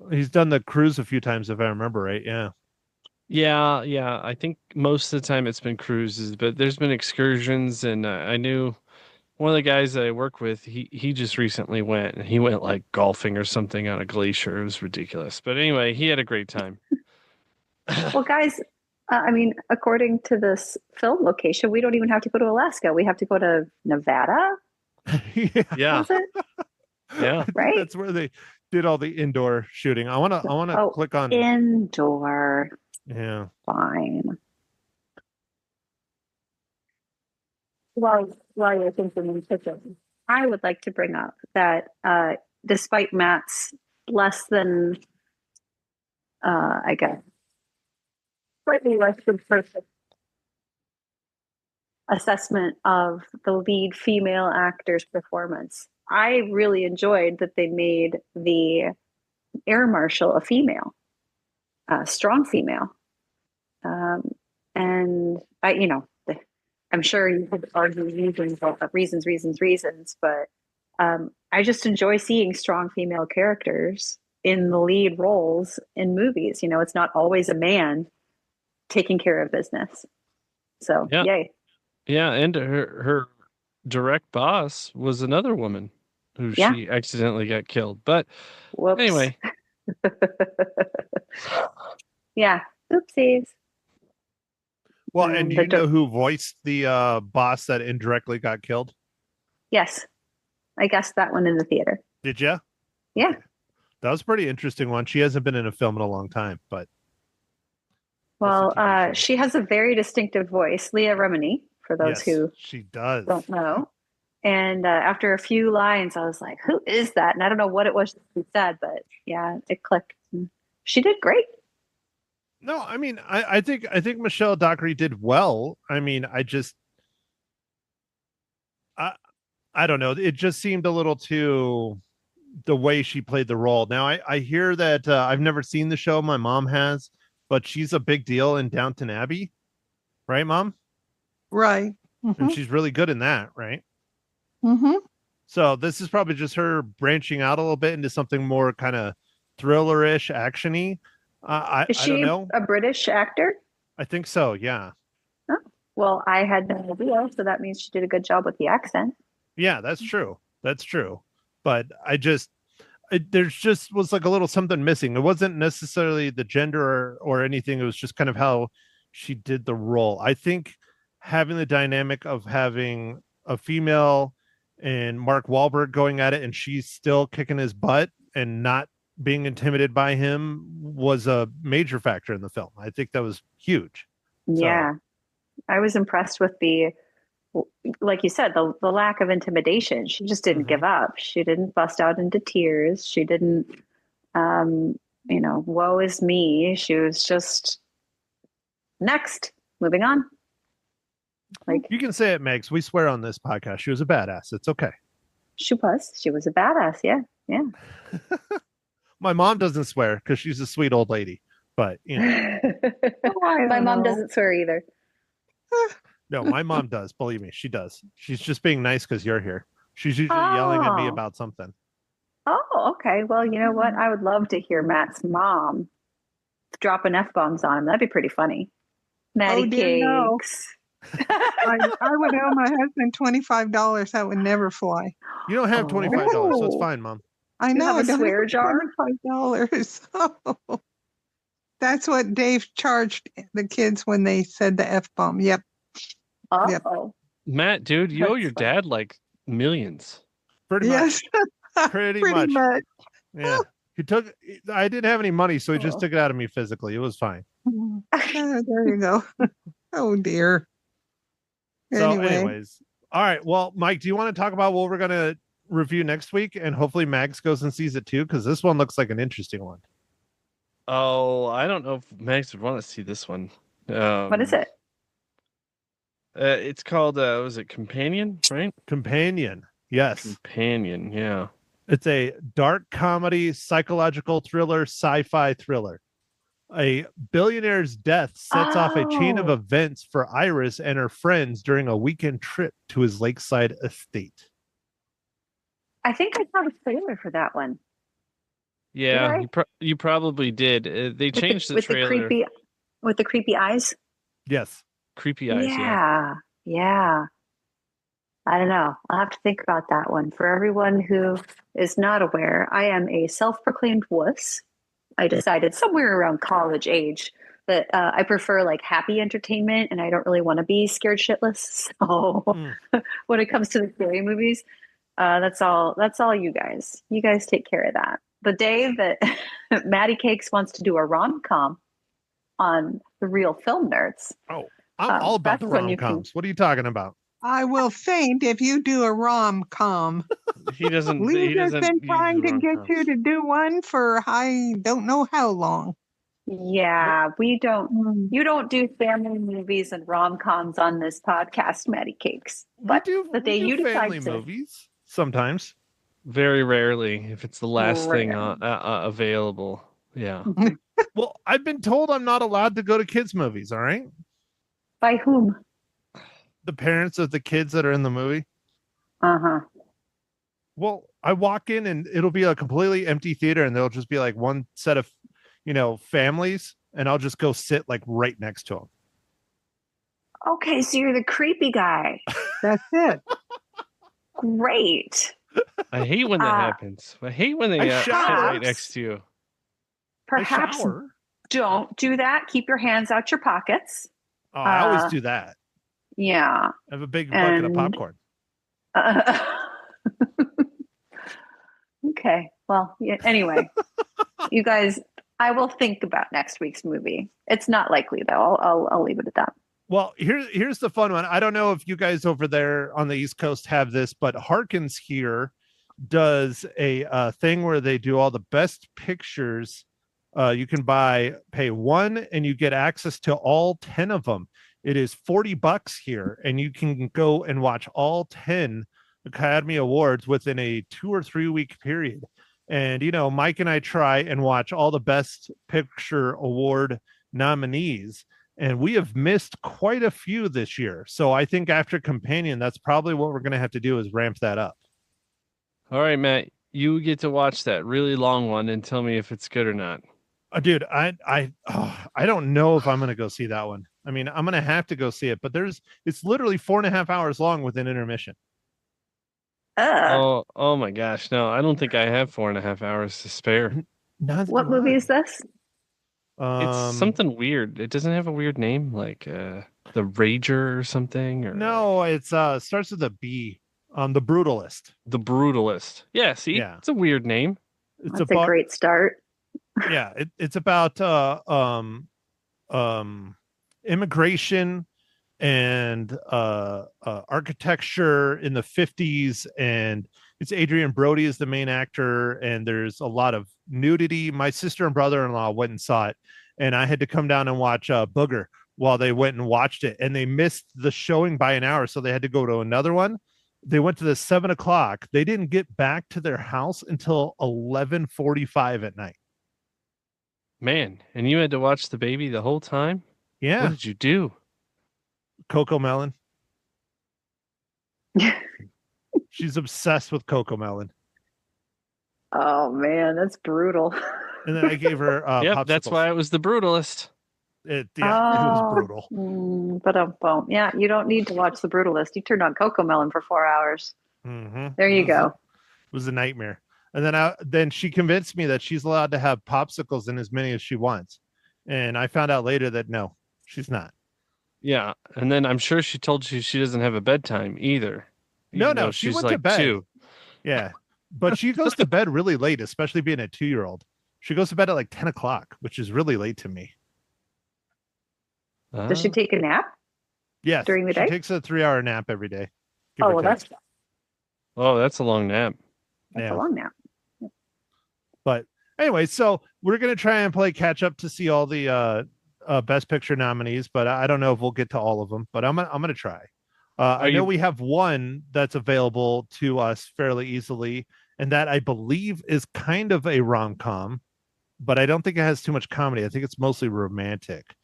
he's done the cruise a few times if I remember right. Yeah. I think most of the time it's been cruises, but there's been excursions, and I knew one of the guys I work with, he just recently went, and he went golfing or something on a glacier. It was ridiculous. But anyway, he had a great time. Well, guys, according to this film location, we don't even have to go to Alaska. We have to go to Nevada. Yeah. Was it? Yeah. Right. That's where they did all the indoor shooting. I want to click on indoor. Yeah. Fine. While you're thinking in kitchen, I would like to bring up that despite Matt's less than, slightly less than perfect assessment of the lead female actor's performance, I really enjoyed that they made the air marshal a female, a strong female, and I'm sure you could argue reasons, but I just enjoy seeing strong female characters in the lead roles in movies. It's not always a man taking care of business. So, yeah. Yay. Yeah, and her direct boss was another woman who she accidentally got killed. But Whoops. Anyway. Yeah, oopsies. Well, and do you know who voiced the boss that indirectly got killed? Yes. I guessed that one in the theater. Did you? Yeah. That was a pretty interesting one. She hasn't been in a film in a long time, but. Well, she has a very distinctive voice, Leah Remini, for those who she does don't know. And after a few lines, I was like, who is that? And I don't know what it was she said, but yeah, it clicked. She did great. No, I think Michelle Dockery did well. I don't know. It just seemed a little too the way she played the role. Now, I hear that I've never seen the show. My mom has, but she's a big deal in Downton Abbey. Right, Mom? Right. Mm-hmm. And she's really good in that, right? Mm-hmm. So this is probably just her branching out a little bit into something more kind of thriller-ish, action-y. I Is I don't she know. a British actor? I think so. Yeah. Oh, well, I had no idea, so that means she did a good job with the accent. Yeah, that's true. That's true. But there's just was like a little something missing. It wasn't necessarily the gender or anything. It was just kind of how she did the role. I think having the dynamic of having a female and Mark Wahlberg going at it and she's still kicking his butt and not being intimidated by him was a major factor in the film. I think that was huge. Yeah. I was impressed with like you said, the lack of intimidation. She just didn't give up. She didn't bust out into tears. She didn't, woe is me. She was just next, moving on. Like, you can say it, Megs. We swear on this podcast. She was a badass. It's okay. She was a badass. Yeah. Yeah. My mom doesn't swear because she's a sweet old lady, but My mom doesn't swear either. No, my mom does. Believe me, she does. She's just being nice because you're here. She's usually yelling at me about something. Oh, okay. Well, you know what? I would love to hear Matt's mom dropping F-bombs on him. That'd be pretty funny. Maddie Cakes. I would owe my husband $25. That would never fly. You don't have $25, so it's fine, Mom. I know. You have a swear jar? $25. That's what Dave charged the kids when they said the F-bomb. Yep. Oh. Yep. Matt, dude, you owe your dad like millions. Pretty much. Pretty much. Yeah. I didn't have any money, so he just took it out of me physically. It was fine. There you go. Oh, dear. So anyways. All right. Well, Mike, do you want to talk about what we're going to review next week? And hopefully Max goes and sees it too, because this one looks like an interesting one. Oh, I don't know if Max would want to see this one. What is it? It's called, was it Companion, right? Companion. Yes. Companion, yeah. It's a dark comedy, psychological thriller, sci-fi thriller. A billionaire's death sets off a chain of events for Iris and her friends during a weekend trip to his lakeside estate. I think I saw the trailer for that one. Yeah, you probably did. They changed the trailer. With the creepy eyes? Yes. Creepy eyes, Yeah. I don't know. I'll have to think about that one. For everyone who is not aware, I am a self-proclaimed wuss. I decided somewhere around college age that I prefer like happy entertainment and I don't really want to be scared shitless. So when it comes to the scary movies, that's all you guys. You guys take care of that. The day that Maddie Cakes wants to do a rom-com on the Real Film Nerds. Oh, I'm all about the rom-coms. What are you talking about? I will faint if you do a rom-com. He doesn't. Lisa's been trying to get you to do one for I don't know how long. Yeah, we don't. You don't do family movies and rom-coms on this podcast, Maddie Cakes. But the day you decide family movies sometimes. Very rarely, if it's the last thing available. Yeah. Well, I've been told I'm not allowed to go to kids' movies. All right. By whom? The parents of the kids that are in the movie. Uh-huh. Well, I walk in and it'll be a completely empty theater and there'll just be like one set of, families and I'll just go sit like right next to them. Okay, so you're the creepy guy. That's it. Great. I hate when that happens. I hate when they sit right next to you. Perhaps don't do that. Keep your hands out your pockets. Oh, I always do that. Yeah. I have a big bucket of popcorn. Okay. Well, anyway, you guys, I will think about next week's movie. It's not likely though. I'll leave it at that. Well, here's the fun one. I don't know if you guys over there on the East Coast have this, but Harkins here does a thing where they do all the best pictures. You can pay $1 and you get access to all 10 of them. It is $40 here, and you can go and watch all 10 Academy Awards within a 2 or 3 week period. And, Mike and I try and watch all the Best Picture Award nominees, and we have missed quite a few this year. So I think after Companion, that's probably what we're going to have to do is ramp that up. All right, Matt, you get to watch that really long one and tell me if it's good or not. Dude, I don't know if I'm gonna go see that one. I mean, I'm gonna have to go see it, but it's literally 4.5 hours long with an intermission. Oh my gosh. No, I don't think I have 4.5 hours to spare. Neither What do movie I. is this? It's something weird. It doesn't have a weird name like The Rager or something, or No, it's starts with a B. The Brutalist. The Brutalist. Yeah, see? Yeah. It's a weird name. It's That's a about great start. yeah, it's about immigration and architecture in the 50s, and it's Adrian Brody is the main actor, and there's a lot of nudity. My sister and brother-in-law went and saw it, and I had to come down and watch Booger while they went and watched it, and they missed the showing by an hour, so they had to go to another one. They went to the 7 o'clock. They didn't get back to their house until 11:45 at night. Man, and you had to watch the baby the whole time? What Yeah, did you do? Coco Melon. She's obsessed with Coco Melon. Oh man, that's brutal. And then I gave her Yep, that's popsicles. why it was The Brutalist. It was brutal. But yeah, you don't need to watch The Brutalist. You turned on Coco Melon for 4 hours. Mm-hmm. There you go. It was a nightmare. And then she convinced me that she's allowed to have popsicles in as many as she wants. And I found out later that no, she's not. Yeah, and then I'm sure she told you she doesn't have a bedtime either. No, even though she she's went to like bed. 2. Yeah. But she goes to bed really late, especially being a 2-year-old. She goes to bed at like 10 o'clock, which is really late to me. Does she take a nap? Yes. During the day? She takes a 3-hour nap every day. Oh, well, that's that's a long nap. Yeah. a long nap. But anyway, so we're gonna try and play catch up to see all the Best Picture nominees, but I don't know if we'll get to all of them. But I'm gonna try. I know we have one that's available to us fairly easily, and that I believe is kind of a rom-com, but I don't think it has too much comedy. I think it's mostly romantic.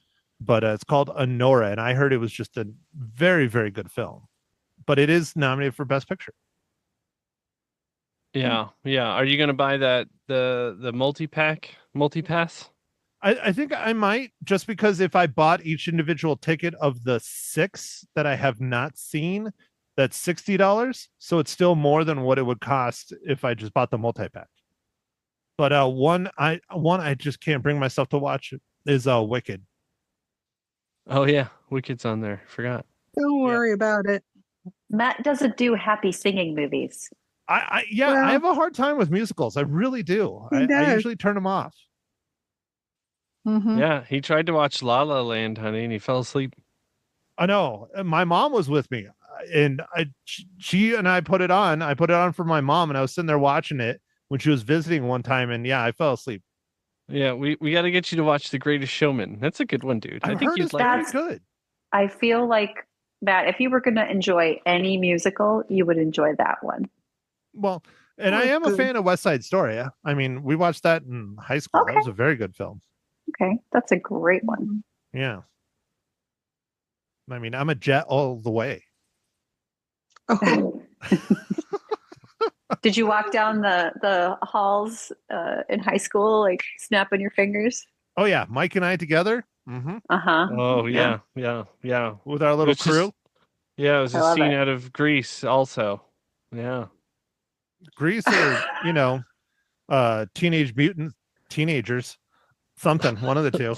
But it's called Honora, and I heard it was just a very, very good film. But it is nominated for Best Picture. Yeah. Are you gonna buy the multi-pass? I think I might, just because if I bought each individual ticket of the 6 that I have not seen, that's $60. So it's still more than what it would cost if I just bought the multi-pack. But one I just can't bring myself to watch is Wicked. Oh yeah, Wicked's on there. Forgot. Don't worry about it. Matt doesn't do happy singing movies. I Well, have a hard time with musicals. I really do. He I does. usually turn them off. Mhm. Yeah, he tried to watch La La Land, honey, and he fell asleep. I know. My mom was with me, and she and I put it on. I put it on for my mom, and I was sitting there watching it when she was visiting one time, and yeah, I fell asleep. Yeah, we got to get you to watch The Greatest Showman. That's a good one, dude. I I've think heard you'd it's like very it. good. I feel like, Matt, if you were going to enjoy any musical, you would enjoy that one. Well, and I Well, am a good. fan of West Side Story. I mean, we watched that in high school. That Okay. was a very good film. Okay, that's a great one. Yeah. I mean, I'm a Jet all the way. Oh, Did you walk down the halls in high school, like snapping your fingers? Oh yeah, Mike and I together. Mm-hmm. Uh-huh. Oh Yeah. yeah. With our little It's just- crew. Yeah, it was I a love scene it. out of Grease also. Yeah. Grease or teenage mutant teenagers. Something, one of the two.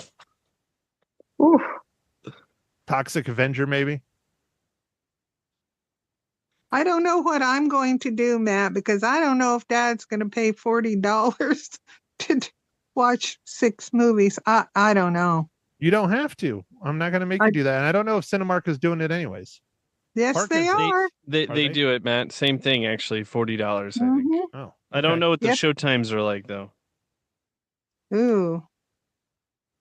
Ooh. Toxic Avenger, maybe. I don't know what I'm going to do, Matt, because I don't know if Dad's going to pay $40 to watch 6 movies. I don't know. You don't have to. I'm not going to make you do that. And I don't know if Cinemark is doing it anyways. Yes, they Parkinson's. are. They Are they? do it, Matt. Same thing actually, $40, I think. Mhm. Oh, I don't okay. know what the Yep. show times are like though. Ooh.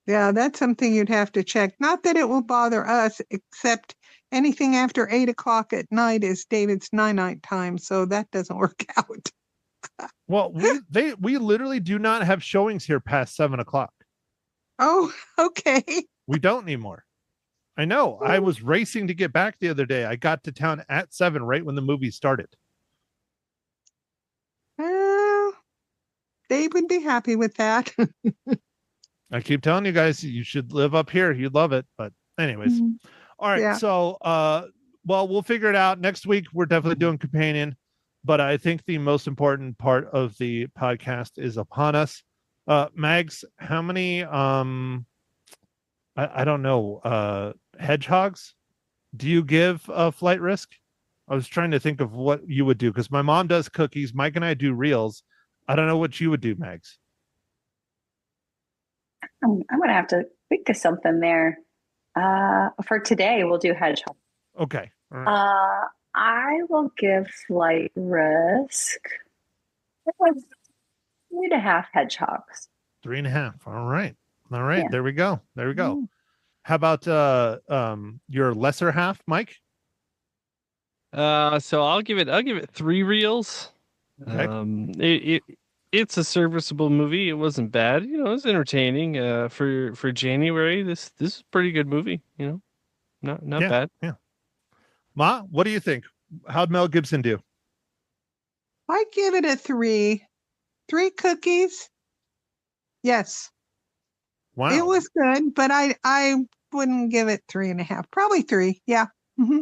Yeah, that's something you'd have to check. Not that it will bother us, except anything after 8 o'clock at night is David's night time, so that doesn't work out. Well, we literally do not have showings here past 7 o'clock. Oh, okay. We don't anymore. I know. I was racing to get back the other day. I got to town at 7 right when the movie started. Dave would be happy with that. I keep telling you guys, you should live up here. You'd love it. But anyways, all right. Yeah. So, well, we'll figure it out next week. We're definitely doing companion, but I think the most important part of the podcast is upon us. Mags, how many, I don't know, hedgehogs do you give Flight Risk? I was trying to think of what you would do because my mom does cookies. Mike and I do reels. I don't know what you would do, Mags. I'm going to have to think of something there. For today, we'll do hedgehog. Okay. All right. I will give Flight Risk 3.5 hedgehogs. 3.5. All right. All right. Yeah. There we go. There we go. How about your lesser half, Mike? So I'll give it 3 reels. Okay. It's a serviceable movie. It wasn't bad. You know, it was entertaining. For January, this is a pretty good movie. You know, not bad. Yeah. Ma, what do you think? How'd Mel Gibson do? I give it a 3. 3 cookies. Yes. Wow. It was good, but I wouldn't give it 3.5. Probably 3. Yeah. Mm-hmm.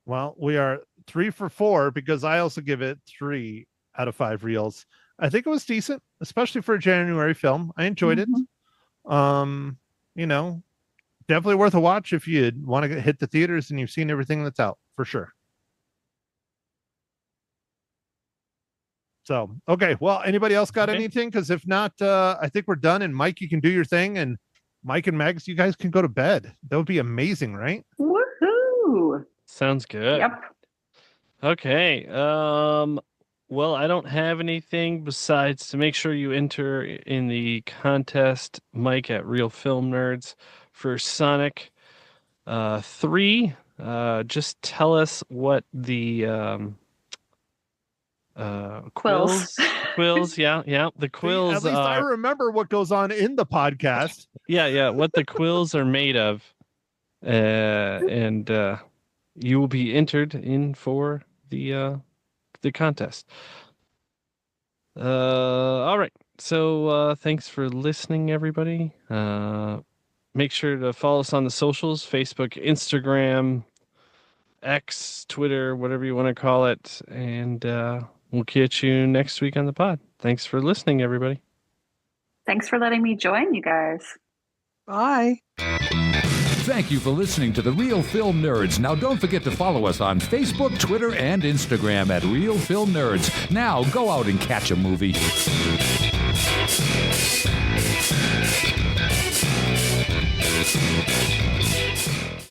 Well, we are 3 for 4 because I also give it 3 out of 5 reels. I think it was decent, especially for a January film. I enjoyed it. You know, definitely worth a watch if you want to hit the theaters and you've seen everything that's out, for sure. So, okay. Well, anybody else got anything? Because if not, I think we're done. And Mike, you can do your thing. And Mike and Mags, you guys can go to bed. That would be amazing, right? Woohoo! Sounds good. Yep. Okay. Well, I don't have anything besides to make sure you enter in the contest, Mike at Real Film Nerds, for Sonic 3. Just tell us what the Quills. Quills, yeah. The quills At least I remember what goes on in the podcast. Yeah, what the quills are made of. And you will be entered in for the contest. All right. So thanks for listening, everybody. Make sure to follow us on the socials: Facebook, Instagram, X, Twitter, whatever you want to call it. And we'll catch you next week on the pod. Thanks for listening, everybody. Thanks for letting me join you guys. Bye. Thank you for listening to The Real Film Nerds. Now, don't forget to follow us on Facebook, Twitter, and Instagram at Real Film Nerds. Now, go out and catch a movie.